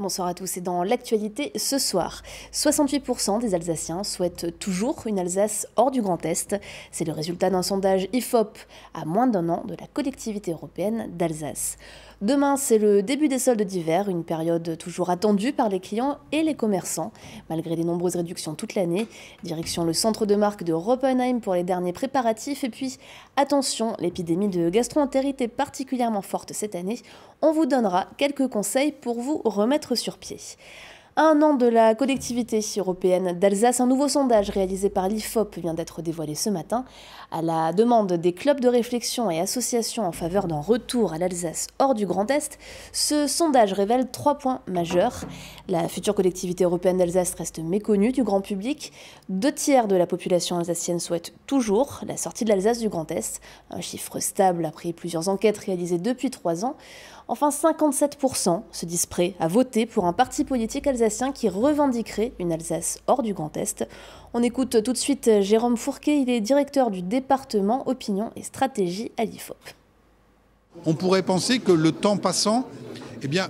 bonsoir à tous et dans l'actualité ce soir, 68% des Alsaciens souhaitent toujours une Alsace hors du Grand Est. C'est le résultat d'un sondage IFOP à moins d'un an de la collectivité européenne d'Alsace. Demain, c'est le début des soldes d'hiver, une période toujours attendue par les clients et les commerçants. Malgré les nombreuses réductions toute l'année, direction le centre de marque de Roppenheim pour les derniers préparatifs. Et puis, attention, l'épidémie de gastro-entérite est particulièrement forte cette année. On vous donnera quelques conseils pour vous remettre sur pied. À un an de la collectivité européenne d'Alsace, un nouveau sondage réalisé par l'IFOP vient d'être dévoilé ce matin. À la demande des clubs de réflexion et associations en faveur d'un retour à l'Alsace hors du Grand Est, ce sondage révèle 3 points majeurs. La future collectivité européenne d'Alsace reste méconnue du grand public. 2 tiers de la population alsacienne souhaitent toujours la sortie de l'Alsace du Grand Est, un chiffre stable après plusieurs enquêtes réalisées depuis 3 ans. Enfin, 57% se disent prêts à voter pour un parti politique alsacien qui revendiquerait une Alsace hors du Grand Est. On écoute tout de suite Jérôme Fourquet, il est directeur du département Opinion et Stratégie à l'IFOP. On pourrait penser que le temps passant,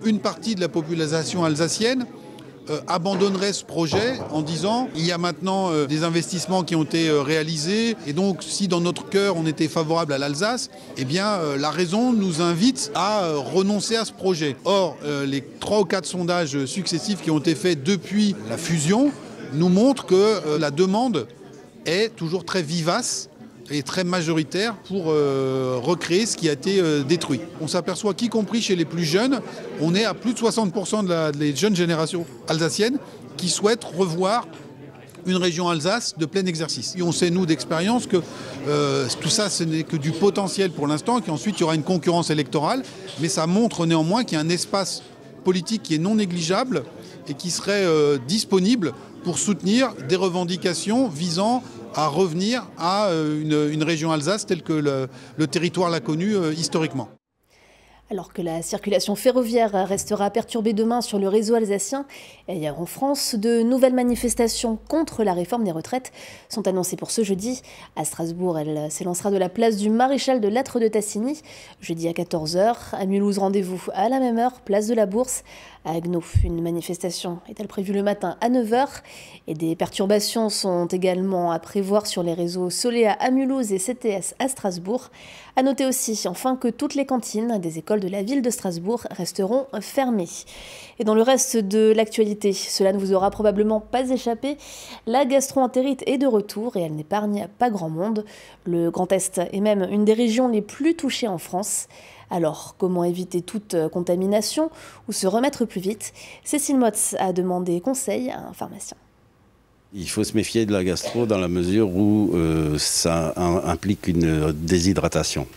une partie de la population alsacienne abandonnerait ce projet en disant il y a maintenant des investissements qui ont été réalisés et donc si dans notre cœur on était favorable à l'Alsace, la raison nous invite à renoncer à ce projet. Or, les 3 ou 4 sondages successifs qui ont été faits depuis la fusion nous montrent que la demande est toujours très vivace et très majoritaire pour recréer ce qui a été détruit. On s'aperçoit qu'y compris chez les plus jeunes, on est à plus de 60% des jeunes générations alsaciennes qui souhaitent revoir une région Alsace de plein exercice. Et on sait, nous, d'expérience, que tout ça, ce n'est que du potentiel pour l'instant, qu'ensuite il y aura une concurrence électorale, mais ça montre néanmoins qu'il y a un espace politique qui est non négligeable et qui serait disponible pour soutenir des revendications visant à revenir à une région Alsace telle que le territoire l'a connue historiquement. Alors que la circulation ferroviaire restera perturbée demain sur le réseau alsacien, ailleurs en France, de nouvelles manifestations contre la réforme des retraites sont annoncées pour ce jeudi. À Strasbourg, elle s'élancera de la place du Maréchal de Lattre de Tassigny, jeudi à 14h. À Mulhouse, rendez-vous à la même heure, place de la Bourse. À Haguenau, une manifestation est-elle prévue le matin à 9h. Et des perturbations sont également à prévoir sur les réseaux Solea à Mulhouse et CTS à Strasbourg. À noter aussi, enfin, que toutes les cantines des écoles de la ville de Strasbourg resteront fermées. Et dans le reste de l'actualité, cela ne vous aura probablement pas échappé, la gastro-entérite est de retour et elle n'épargne pas grand monde. Le Grand Est est même une des régions les plus touchées en France. Alors, comment éviter toute contamination ou se remettre plus vite? Cécile Motz a demandé conseil à un pharmacien. Il faut se méfier de la gastro dans la mesure où ça implique une déshydratation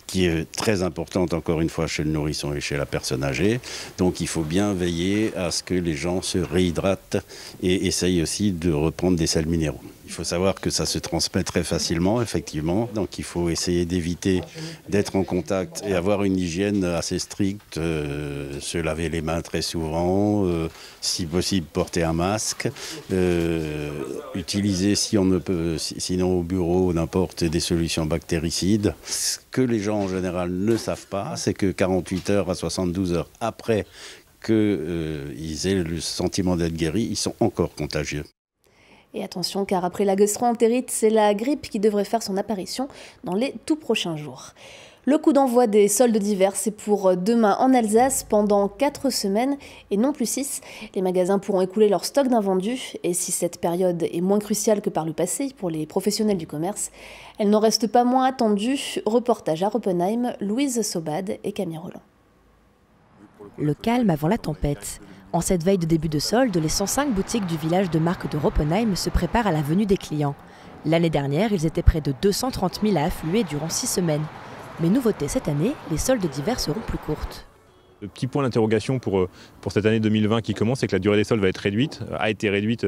qui est très importante encore une fois chez le nourrisson et chez la personne âgée. Donc il faut bien veiller à ce que les gens se réhydratent et essayent aussi de reprendre des sels minéraux. Il faut savoir que ça se transmet très facilement, effectivement. Donc il faut essayer d'éviter d'être en contact et avoir une hygiène assez stricte, se laver les mains très souvent, si possible porter un masque, utiliser si on ne peut, sinon au bureau n'importe des solutions bactéricides. Ce que les gens en général ne savent pas, c'est que 48 heures à 72 heures après qu'ils aient le sentiment d'être guéris, ils sont encore contagieux. Et attention, car après la gastro-entérite, c'est la grippe qui devrait faire son apparition dans les tout prochains jours. Le coup d'envoi des soldes d'hiver, c'est pour demain en Alsace pendant 4 semaines et non plus 6. Les magasins pourront écouler leur stock d'invendus et si cette période est moins cruciale que par le passé pour les professionnels du commerce, elle n'en reste pas moins attendue. Reportage à Roppenheim, Louise Sobad et Camille Roland. Le calme avant la tempête. En cette veille de début de solde, les 105 boutiques du village de marque de Roppenheim se préparent à la venue des clients. L'année dernière, ils étaient près de 230 000 à affluer durant 6 semaines. Mais nouveauté cette année, les soldes d'hiver seront plus courtes. Le petit point d'interrogation pour cette année 2020 qui commence, c'est que la durée des soldes a été réduite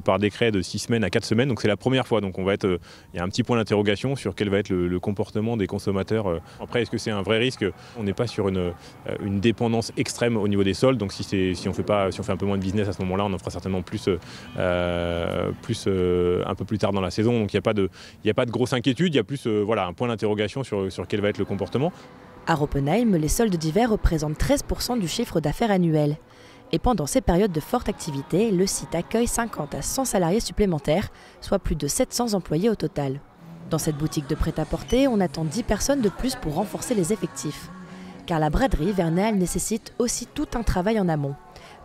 par décret de 6 semaines à 4 semaines. Donc c'est la première fois. Donc il y a un petit point d'interrogation sur quel va être le comportement des consommateurs. Après, est-ce que c'est un vrai risque? On n'est pas sur une dépendance extrême au niveau des soldes. Donc si on fait un peu moins de business à ce moment-là, on en fera certainement plus un peu plus tard dans la saison. Donc il n'y a pas de grosse inquiétude. Il y a plus un point d'interrogation sur quel va être le comportement. À Roppenheim, les soldes d'hiver représentent 13% du chiffre d'affaires annuel. Et pendant ces périodes de forte activité, le site accueille 50 à 100 salariés supplémentaires, soit plus de 700 employés au total. Dans cette boutique de prêt-à-porter, on attend 10 personnes de plus pour renforcer les effectifs. Car la braderie Vernal nécessite aussi tout un travail en amont.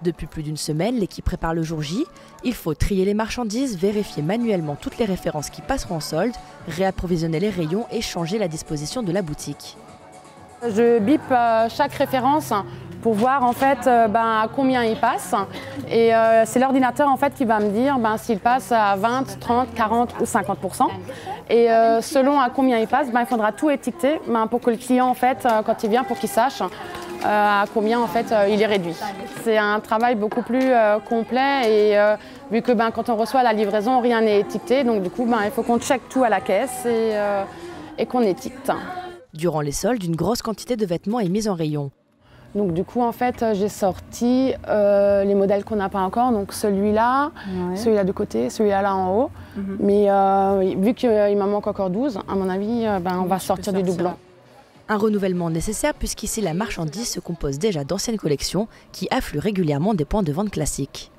Depuis plus d'une semaine, l'équipe prépare le jour J. Il faut trier les marchandises, vérifier manuellement toutes les références qui passeront en solde, réapprovisionner les rayons et changer la disposition de la boutique. Je bip chaque référence pour voir en fait à combien il passe. Et c'est l'ordinateur en fait qui va me dire s'il passe à 20, 30, 40 ou 50%. Et selon à combien il passe, il faudra tout étiqueter pour que le client en fait, quand il vient, pour qu'il sache à combien en fait il est réduit. C'est un travail beaucoup plus complet et vu que quand on reçoit la livraison, rien n'est étiqueté. Donc du coup, il faut qu'on check tout à la caisse et qu'on étiquette. Durant les soldes, une grosse quantité de vêtements est mise en rayon. Donc du coup, en fait, j'ai sorti les modèles qu'on n'a pas encore. Donc celui-là, celui-là de côté, celui-là là en haut. Mais vu qu'il m'en manque encore 12, à mon avis, on va sortir du doublon. Un renouvellement nécessaire puisqu'ici la marchandise se compose déjà d'anciennes collections qui affluent régulièrement des points de vente classiques.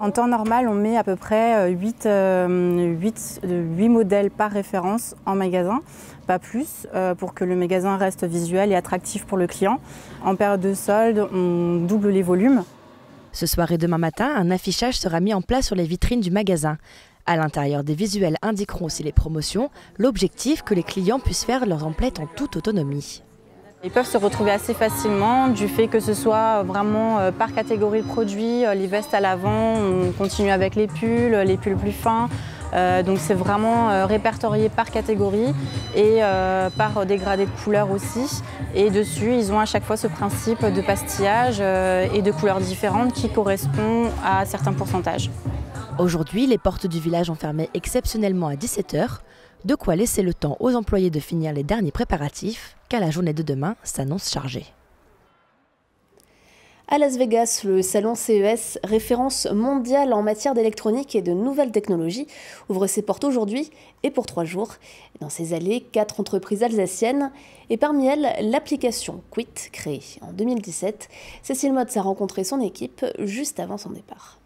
En temps normal, on met à peu près 8 modèles par référence en magasin, pas plus, pour que le magasin reste visuel et attractif pour le client. En période de solde, on double les volumes. Ce soir et demain matin, un affichage sera mis en place sur les vitrines du magasin. À l'intérieur, des visuels indiqueront aussi les promotions, l'objectif que les clients puissent faire leurs emplettes en toute autonomie. Ils peuvent se retrouver assez facilement du fait que ce soit vraiment par catégorie de produits. Les vestes à l'avant, on continue avec les pulls plus fins. Donc c'est vraiment répertorié par catégorie et par dégradé de couleurs aussi. Et dessus, ils ont à chaque fois ce principe de pastillage et de couleurs différentes qui correspond à certains pourcentages. Aujourd'hui, les portes du village ont fermé exceptionnellement à 17 h, de quoi laisser le temps aux employés de finir les derniers préparatifs, car la journée de demain s'annonce chargée. À Las Vegas, le salon CES, référence mondiale en matière d'électronique et de nouvelles technologies, ouvre ses portes aujourd'hui et pour 3 jours. Dans ses allées, 4 entreprises alsaciennes et parmi elles, l'application Quit, créée en 2017. Cécile Motz a rencontré son équipe juste avant son départ.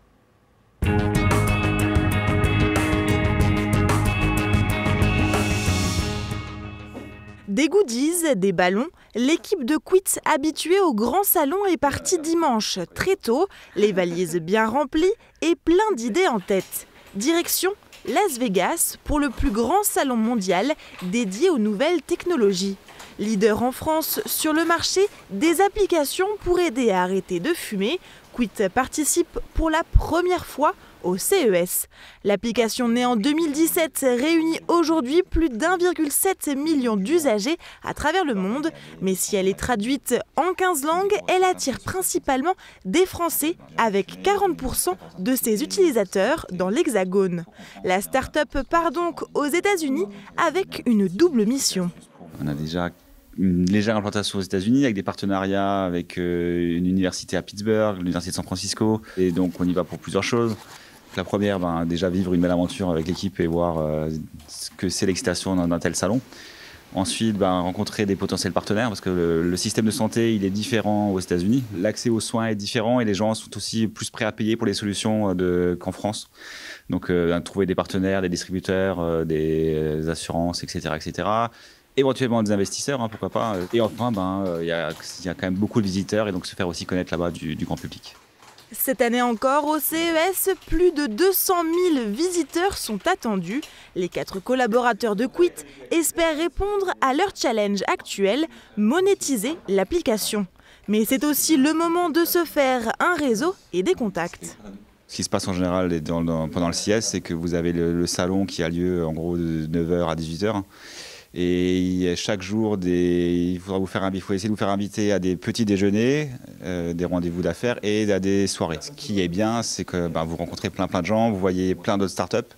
Des goodies, des ballons, l'équipe de Quit habituée au grand salon est partie dimanche, très tôt, les valises bien remplies et plein d'idées en tête. Direction Las Vegas pour le plus grand salon mondial dédié aux nouvelles technologies. Leader en France sur le marché des applications pour aider à arrêter de fumer, Quit participe pour la première fois au CES. L'application née en 2017 réunit aujourd'hui plus d'1,7 million d'usagers à travers le monde. Mais si elle est traduite en 15 langues, elle attire principalement des Français avec 40% de ses utilisateurs dans l'Hexagone. La start-up part donc aux États-Unis avec une double mission. On a déjà une légère implantation aux États-Unis avec des partenariats avec une université à Pittsburgh, l'université de San Francisco. Et donc on y va pour plusieurs choses. La première, déjà vivre une belle aventure avec l'équipe et voir ce que c'est l'excitation d'un tel salon. Ensuite, rencontrer des potentiels partenaires parce que le système de santé il est différent aux États-Unis. L'accès aux soins est différent et les gens sont aussi plus prêts à payer pour les solutions qu'en France. Donc trouver des partenaires, des distributeurs, des assurances, etc. Éventuellement des investisseurs, pourquoi pas. Et enfin, y a quand même beaucoup de visiteurs et donc se faire aussi connaître là-bas du grand public. Cette année encore, au CES, plus de 200 000 visiteurs sont attendus. Les 4 collaborateurs de Quit espèrent répondre à leur challenge actuel, monétiser l'application. Mais c'est aussi le moment de se faire un réseau et des contacts. Ce qui se passe en général pendant le CES, c'est que vous avez le salon qui a lieu en gros de 9h à 18h. Et chaque jour, il faut essayer de vous faire inviter à des petits déjeuners, des rendez-vous d'affaires et à des soirées. Ce qui est bien, c'est que vous rencontrez plein de gens, vous voyez plein d'autres startups,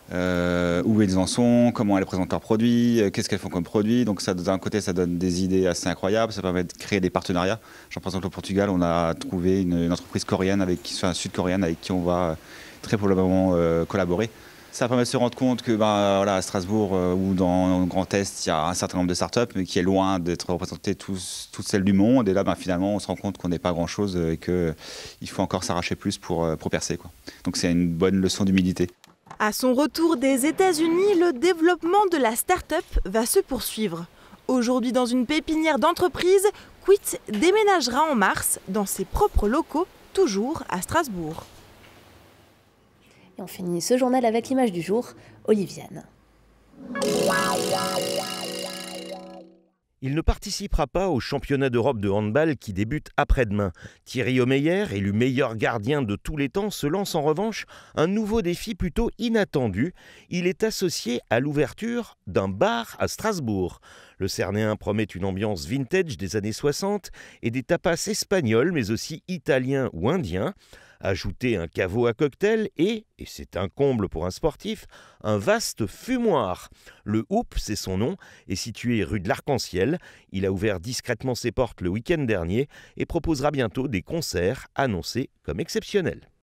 où elles en sont, comment elles présentent leurs produits, qu'est-ce qu'elles font comme produits. Donc d'un côté, ça donne des idées assez incroyables, ça permet de créer des partenariats. Par exemple, au Portugal, on a trouvé une entreprise coréenne, sud-coréenne, avec qui on va très probablement collaborer. Ça permet de se rendre compte que voilà, à Strasbourg ou dans le Grand Est, il y a un certain nombre de startups, mais qui est loin d'être représentées toutes celles du monde. Et là, finalement, on se rend compte qu'on n'est pas grand-chose et qu'il faut encore s'arracher plus pour percer, quoi. Donc c'est une bonne leçon d'humilité. À son retour des États-Unis, le développement de la start-up va se poursuivre. Aujourd'hui, dans une pépinière d'entreprise, Quit déménagera en mars dans ses propres locaux, toujours à Strasbourg. Et on finit ce journal avec l'image du jour, Oliviane. Il ne participera pas au championnat d'Europe de handball qui débute après-demain. Thierry Omeyer, élu meilleur gardien de tous les temps, se lance en revanche un nouveau défi plutôt inattendu. Il est associé à l'ouverture d'un bar à Strasbourg. Le Cernéen promet une ambiance vintage des années 60 et des tapas espagnols mais aussi italiens ou indiens. Ajouter un caveau à cocktail et c'est un comble pour un sportif, un vaste fumoir. Le Hoop, c'est son nom, est situé rue de l'Arc-en-Ciel. Il a ouvert discrètement ses portes le week-end dernier et proposera bientôt des concerts annoncés comme exceptionnels.